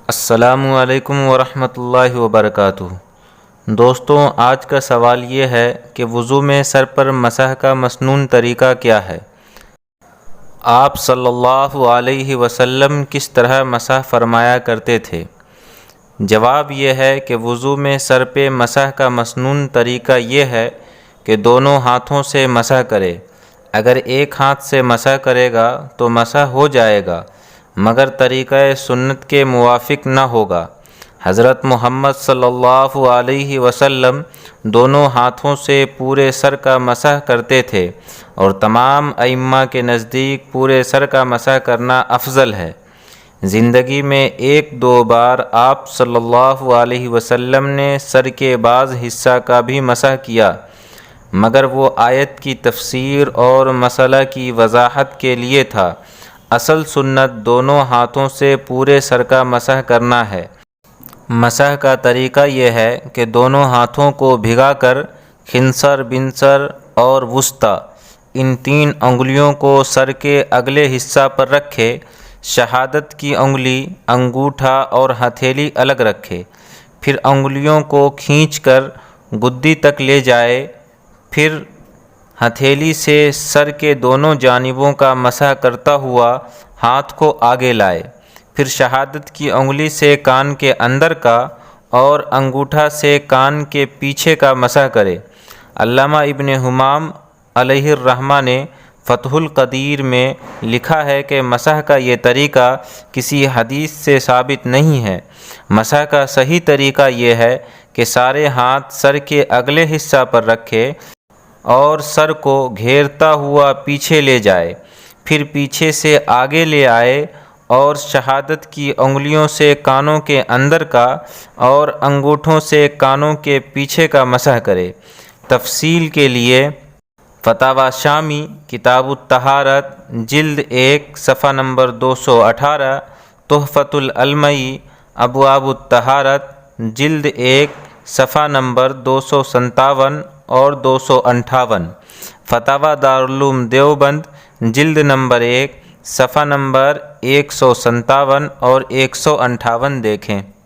السلام علیکم ورحمۃ اللہ وبرکاتہ۔ دوستوں، آج کا سوال یہ ہے کہ وضو میں سر پر مسح کا مسنون طریقہ کیا ہے؟ آپ صلی اللہ علیہ وسلم کس طرح مسح فرمایا کرتے تھے؟ جواب یہ ہے کہ وضو میں سر پہ مسح کا مسنون طریقہ یہ ہے کہ دونوں ہاتھوں سے مسح کرے۔ اگر ایک ہاتھ سے مسح کرے گا تو مسح ہو جائے گا، مگر طریقہ سنت کے موافق نہ ہوگا۔ حضرت محمد صلی اللہ علیہ وسلم دونوں ہاتھوں سے پورے سر کا مسح کرتے تھے، اور تمام ائمہ کے نزدیک پورے سر کا مسح کرنا افضل ہے۔ زندگی میں ایک دو بار آپ صلی اللہ علیہ وسلم نے سر کے بعض حصہ کا بھی مسح کیا، مگر وہ آیت کی تفسیر اور مسئلہ کی وضاحت کے لیے تھا۔ اصل سنت دونوں ہاتھوں سے پورے سر کا مسح کرنا ہے۔ مسح کا طریقہ یہ ہے کہ دونوں ہاتھوں کو بھگا کر خنصر، بنصر اور وسطیٰ ان تین انگلیوں کو سر کے اگلے حصہ پر رکھے۔ شہادت کی انگلی، انگوٹھا اور ہتھیلی الگ رکھے، پھر انگلیوں کو کھینچ کر گدی تک لے جائے، پھر ہتھیلی سے سر کے دونوں جانبوں کا مسح کرتا ہوا ہاتھ کو آگے لائے، پھر شہادت کی انگلی سے کان کے اندر کا اور انگوٹھا سے کان کے پیچھے کا مسح کرے۔ علامہ ابن حمام علیہ الرحمہ نے فتح القدیر میں لکھا ہے کہ مسح کا یہ طریقہ کسی حدیث سے ثابت نہیں ہے۔ مسح کا صحیح طریقہ یہ ہے کہ سارے ہاتھ سر کے اگلے حصہ پر رکھے اور سر کو گھیرتا ہوا پیچھے لے جائے، پھر پیچھے سے آگے لے آئے اور شہادت کی انگلیوں سے کانوں کے اندر کا اور انگوٹھوں سے کانوں کے پیچھے کا مسح کرے۔ تفصیل کے لیے فتاوی شامی کتاب الطہارت جلد 1 صفحہ نمبر 218، تحفۃ العلمی ابواب الطہارت جلد 1 صفحہ نمبر 257 اور 258، فتاوی دارالعلوم دیوبند جلد نمبر 1 صفحہ نمبر 157 اور 158 دیکھیں۔